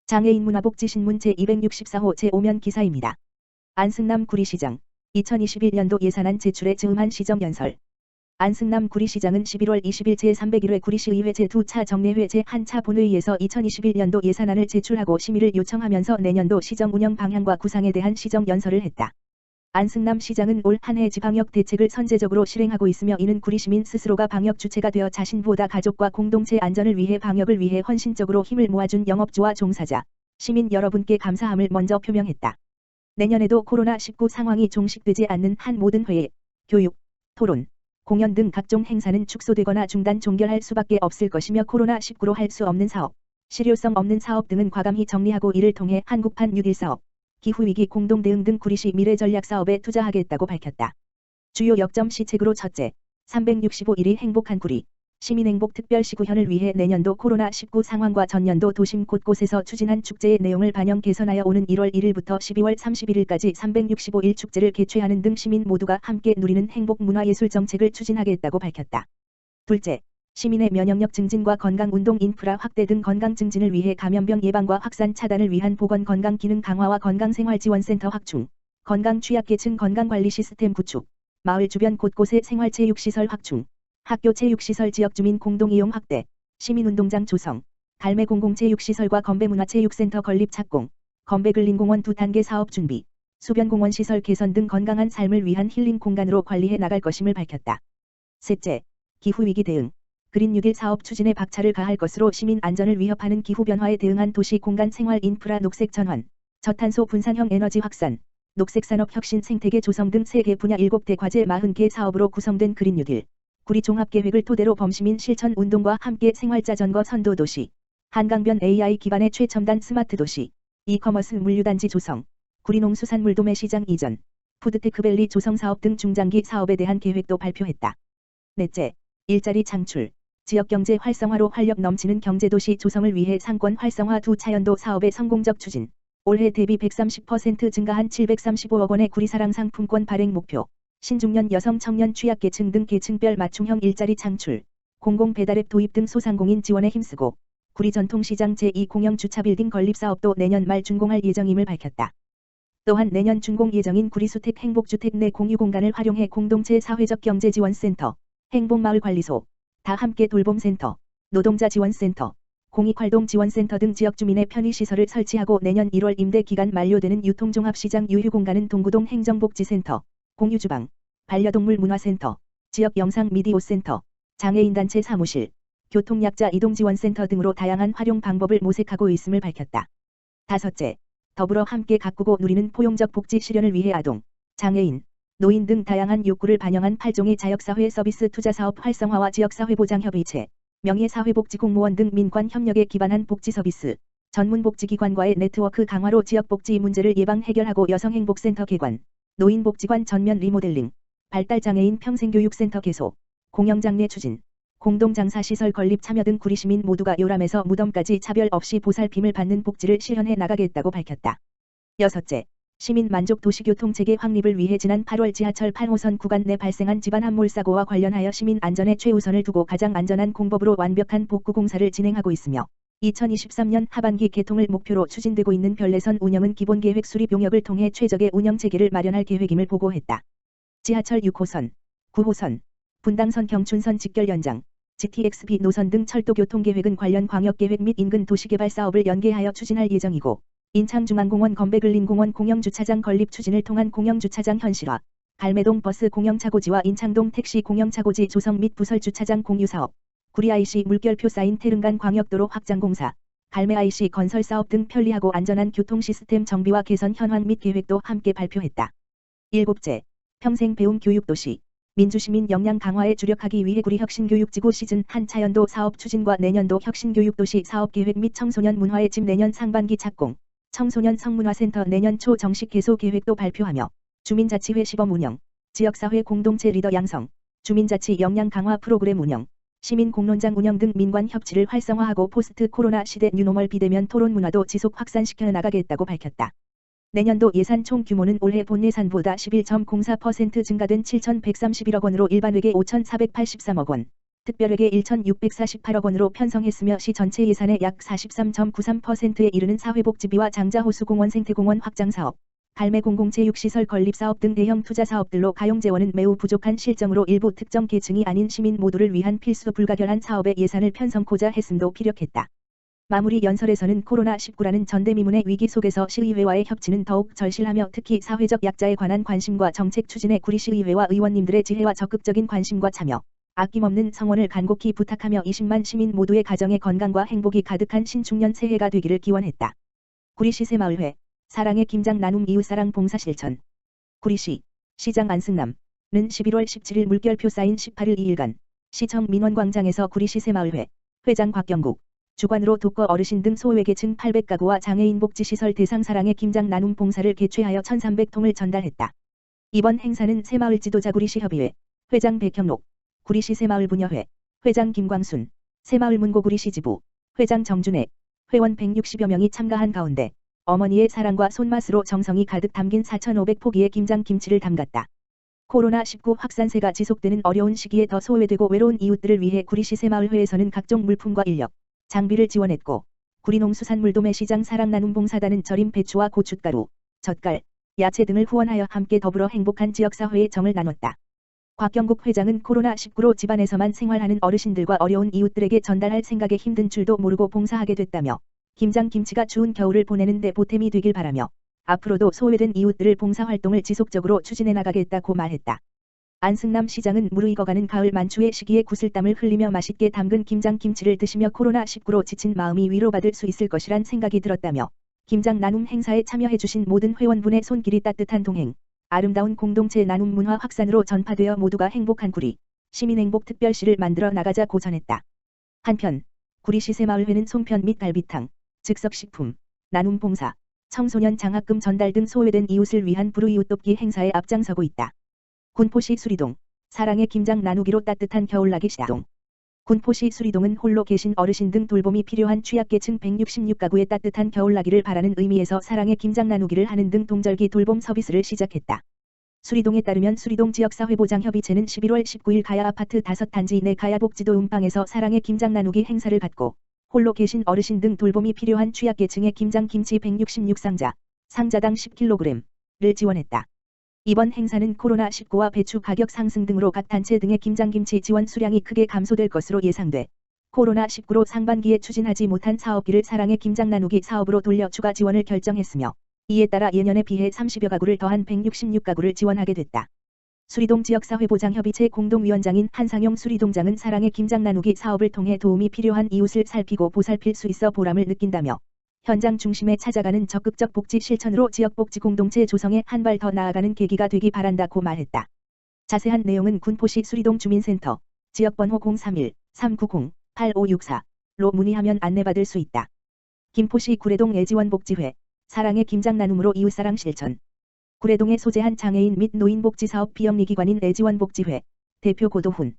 장애인 문화복지신문 제264호 제5면 기사입니다. 안승남 구리시장 2021년도 예산안 제출에 즈음한 시정연설. 안승남 구리시장은 11월 20일 제301회 구리시의회 제2차 정례회 제1차 본회의에서 2021년도 예산안을 제출하고 심의를 요청하면서 내년도 시정 운영 방향과 구상에 대한 시정연설을 했다. 안승남 시장은 올 한 해 지방역 대책을 선제적으로 실행하고 있으며 이는 구리시민 스스로가 방역 주체가 되어 자신보다 가족과 공동체 안전을 위해 방역을 위해 헌신적으로 힘을 모아준 영업주와 종사자, 시민 여러분께 감사함을 먼저 표명했다. 내년에도 코로나19 상황이 종식되지 않는 한 모든 회의, 교육, 토론, 공연 등 각종 행사는 축소되거나 중단 종결할 수밖에 없을 것이며 코로나19로 할 수 없는 사업, 실효성 없는 사업 등은 과감히 정리하고 이를 통해 한국판 뉴딜 사업, 기후위기 공동대응 등 구리시 미래전략사업에 투자하겠다고 밝혔다. 주요 역점 시책으로 첫째, 365일이 행복한 구리, 시민행복특별시구현을 위해 내년도 코로나19 상황과 전년도 도심 곳곳에서 추진한 축제의 내용을 반영 개선하여 오는 1월 1일부터 12월 31일까지 365일 축제를 개최하는 등 시민 모두가 함께 누리는 행복문화예술 정책을 추진하겠다고 밝혔다. 둘째, 시민의 면역력 증진과 건강운동 인프라 확대 등 건강 증진을 위해 감염병 예방과 확산 차단을 위한 보건건강기능 강화와 건강생활지원센터 확충, 건강취약계층 건강관리 시스템 구축, 마을 주변 곳곳의 생활체육시설 확충, 학교 체육시설 지역주민 공동이용 확대, 시민운동장 조성, 갈매 공공체육시설과 건배문화체육센터 건립 착공, 건배근린공원 2단계 사업 준비, 수변공원 시설 개선 등 건강한 삶을 위한 힐링 공간으로 관리해 나갈 것임을 밝혔다. 셋째, 기후위기 대응. 그린 뉴딜 사업 추진에 박차를 가할 것으로 시민 안전을 위협하는 기후변화에 대응한 도시 공간 생활 인프라 녹색 전환, 저탄소 분산형 에너지 확산, 녹색산업 혁신 생태계 조성 등 3개 분야 7대 과제 40개 사업으로 구성된 그린 뉴딜, 구리 종합계획을 토대로 범시민 실천 운동과 함께 생활자전거 선도 도시, 한강변 AI 기반의 최첨단 스마트 도시, 이커머스 물류단지 조성, 구리 농수산물 도매시장 이전, 푸드테크밸리 조성 사업 등 중장기 사업에 대한 계획도 발표했다. 넷째, 일자리 창출. 지역경제 활성화로 활력 넘치는 경제도시 조성을 위해 상권 활성화 2차연도 사업의 성공적 추진. 올해 대비 130% 증가한 735억 원의 구리사랑 상품권 발행 목표. 신중년 여성 청년 취약계층 등 계층별 맞춤형 일자리 창출. 공공배달앱 도입 등 소상공인 지원에 힘쓰고 구리 전통시장 제2공영주차 빌딩 건립 사업도 내년 말 준공할 예정임을 밝혔다. 또한 내년 준공 예정인 구리수택 행복주택 내 공유공간을 활용해 공동체 사회적 경제지원센터, 행복마을관리소, 다 함께 돌봄센터, 노동자 지원센터, 공익활동지원센터 등 지역주민의 편의시설을 설치하고 내년 1월 임대 기간 만료되는 유통종합시장 유휴공간은 동구동 행정복지센터, 공유주방, 반려동물 문화센터, 지역 영상 미디어센터, 장애인단체 사무실, 교통약자 이동지원센터 등으로 다양한 활용 방법을 모색하고 있음을 밝혔다. 다섯째, 더불어 함께 가꾸고 누리는 포용적 복지 실현을 위해 아동, 장애인, 노인 등 다양한 욕구를 반영한 8종의 자역사회 서비스 투자사업 활성화와 지역사회보장협의체, 명예사회복지공무원 등 민관 협력에 기반한 복지서비스, 전문복지기관과의 네트워크 강화로 지역복지 문제를 예방 해결하고 여성행복센터 개관, 노인복지관 전면 리모델링, 발달장애인 평생교육센터 개소, 공영장례 추진, 공동장사시설 건립 참여 등 구리시민 모두가 요람에서 무덤까지 차별 없이 보살핌을 받는 복지를 실현해 나가겠다고 밝혔다. 여섯째, 시민 만족 도시교통체계 확립을 위해 지난 8월 지하철 8호선 구간 내 발생한 집안 함몰사고와 관련하여 시민 안전에 최우선을 두고 가장 안전한 공법으로 완벽한 복구 공사를 진행하고 있으며 2023년 하반기 개통을 목표로 추진되고 있는 별내선 운영은 기본계획 수립 용역을 통해 최적의 운영체계를 마련할 계획임을 보고했다. 지하철 6호선, 9호선, 분당선 경춘선 직결 연장, GTX-B 노선 등 철도교통계획은 관련 광역계획 및 인근 도시개발 사업을 연계하여 추진할 예정이고 인창중앙공원 건배근린공원 공영주차장 건립 추진을 통한 공영주차장 현실화, 갈매동 버스 공영차고지와 인창동 택시 공영차고지 조성 및 부설주차장 공유사업, 구리 IC 물결표 사인 태릉간 광역도로 확장공사, 갈매 IC 건설사업 등 편리하고 안전한 교통시스템 정비와 개선 현황 및 계획도 함께 발표했다. 일곱째, 평생 배움 교육도시. 민주시민 역량 강화에 주력하기 위해 구리 혁신교육지구 시즌 한 차연도 사업 추진과 내년도 혁신교육도시 사업계획 및 청소년 문화의 집 내년 상반기 착공, 청소년 성문화센터 내년 초 정식 개소 계획도 발표하며 주민자치회 시범 운영, 지역사회 공동체 리더 양성, 주민자치 역량 강화 프로그램 운영, 시민공론장 운영 등 민관 협치를 활성화하고 포스트 코로나 시대 뉴노멀 비대면 토론 문화도 지속 확산시켜 나가겠다고 밝혔다. 내년도 예산 총 규모는 올해 본 예산보다 11.04% 증가된 7,131억 원으로 일반회계 5,483억 원, 특별회계 1,648억 원으로 편성했으며 시 전체 예산의 약 43.93%에 이르는 사회복지비와 장자호수공원 생태공원 확장사업, 갈매 공공체육시설 건립사업 등 대형 투자사업들로 가용재원은 매우 부족한 실정으로 일부 특정 계층이 아닌 시민 모두를 위한 필수 불가결한 사업에 예산을 편성코자 했음도 피력했다. 마무리 연설에서는 코로나19라는 전대미문의 위기 속에서 시의회와의 협치는 더욱 절실하며 특히 사회적 약자에 관한 관심과 정책 추진에 구리시의회와 의원님들의 지혜와 적극적인 관심과 참여, 아낌없는 성원을 간곡히 부탁하며 20만 시민 모두의 가정에 건강과 행복이 가득한 신축년 새해가 되기를 기원했다. 구리시 새마을회, 사랑의 김장 나눔 이웃사랑 봉사 실천. 구리시, 시장 안승남는 11월 17일 물결표 사인 18일 2일간 시청 민원광장에서 구리시 새마을회, 회장 곽경국, 주관으로 독거 어르신 등 소외계층 800가구와 장애인 복지시설 대상 사랑의 김장 나눔 봉사를 개최하여 1,300통을 전달했다. 이번 행사는 새마을 지도자 구리시 협의회, 회장 백형록, 구리시 새마을 부녀회, 회장 김광순, 새마을 문고 구리시 지부, 회장 정준혜, 회원 160여 명이 참가한 가운데 어머니의 사랑과 손맛으로 정성이 가득 담긴 4,500포기의 김장 김치를 담갔다. 코로나19 확산세가 지속되는 어려운 시기에 더 소외되고 외로운 이웃들을 위해 구리시 새마을회에서는 각종 물품과 인력, 장비를 지원했고 구리농수산물도매 시장 사랑나눔 봉사단은 절임 배추와 고춧가루, 젓갈, 야채 등을 후원하여 함께 더불어 행복한 지역사회의 정을 나눴다. 곽경국 회장은 코로나19로 집안에서만 생활하는 어르신들과 어려운 이웃들에게 전달할 생각에 힘든 줄도 모르고 봉사하게 됐다며 김장 김치가 추운 겨울을 보내는 데 보탬이 되길 바라며 앞으로도 소외된 이웃들을 봉사활동을 지속적으로 추진해 나가겠다고 말했다. 안승남 시장은 무르익어가는 가을 만추의 시기에 구슬땀을 흘리며 맛있게 담근 김장 김치를 드시며 코로나19로 지친 마음이 위로받을 수 있을 것이란 생각이 들었다며 김장 나눔 행사에 참여해주신 모든 회원분의 손길이 따뜻한 동행, 아름다운 공동체 나눔 문화 확산으로 전파되어 모두가 행복한 구리, 시민행복특별시를 만들어 나가자고 전했다. 한편 구리시 새마을회는 송편 및 갈비탕, 즉석식품, 나눔 봉사, 청소년 장학금 전달 등 소외된 이웃을 위한 불우이웃 돕기 행사에 앞장서고 있다. 군포시 수리동, 사랑의 김장 나누기로 따뜻한 겨울나기 시동. 군포시 수리동은 홀로 계신 어르신 등 돌봄이 필요한 취약계층 166가구의 따뜻한 겨울나기를 바라는 의미에서 사랑의 김장 나누기를 하는 등 동절기 돌봄 서비스를 시작했다. 수리동에 따르면 수리동 지역사회보장협의체는 11월 19일 가야 아파트 5단지 내 가야복지도 음방에서 사랑의 김장 나누기 행사를 갖고 홀로 계신 어르신 등 돌봄이 필요한 취약계층의 김장 김치 166상자, 상자당 10kg를 지원했다. 이번 행사는 코로나19와 배추 가격 상승 등으로 각 단체 등의 김장김치 지원 수량이 크게 감소될 것으로 예상돼 코로나19로 상반기에 추진하지 못한 사업기를 사랑의 김장 나누기 사업으로 돌려 추가 지원을 결정했으며 이에 따라 예년에 비해 30여 가구를 더한 166가구를 지원하게 됐다. 수리동 지역사회보장협의체 공동위원장인 한상용 수리동장은 사랑의 김장 나누기 사업을 통해 도움이 필요한 이웃을 살피고 보살필 수 있어 보람을 느낀다며 현장 중심에 찾아가는 적극적 복지 실천으로 지역복지 공동체 조성에 한 발 더 나아가는 계기가 되기 바란다고 말했다. 자세한 내용은 군포시 수리동 주민센터 지역번호 031-390-8564로 문의하면 안내받을 수 있다. 김포시 구례동 애지원복지회 사랑의 김장 나눔으로 이웃사랑 실천. 구례동에 소재한 장애인 및 노인복지사업 비영리기관인 애지원복지회 대표 고도훈은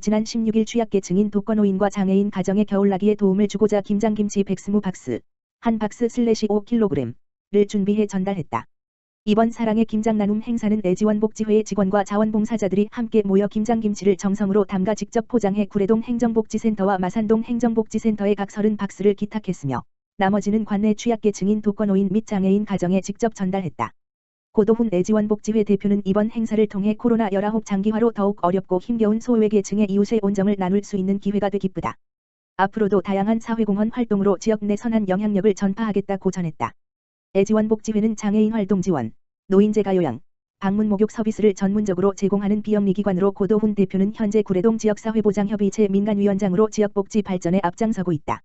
지난 16일 취약계층인 독거노인과 장애인 가정의 겨울나기에 도움을 주고자 김장김치 120박스, 한 박스 /5kg를 준비해 전달했다. 이번 사랑의 김장 나눔 행사는 애지원복지회의 직원과 자원봉사자들이 함께 모여 김장김치를 정성으로 담가 직접 포장해 구례동 행정복지센터와 마산동 행정복지센터에 각 30박스를 기탁했으며 나머지는 관내 취약계층인 독거노인 및 장애인 가정에 직접 전달했다. 고도훈 애지원복지회 대표는 이번 행사를 통해 코로나19 장기화로 더욱 어렵고 힘겨운 소외계층의 이웃의 온정을 나눌 수 있는 기회가 돼 기쁘다. 앞으로도 다양한 사회공헌 활동으로 지역 내 선한 영향력을 전파하겠다고 전했다. 애지원복지회는 장애인 활동 지원, 노인재가 요양, 방문 목욕 서비스를 전문적으로 제공하는 비영리기관으로 고도훈 대표는 현재 구례동 지역사회보장협의체 민간위원장으로 지역복지 발전에 앞장서고 있다.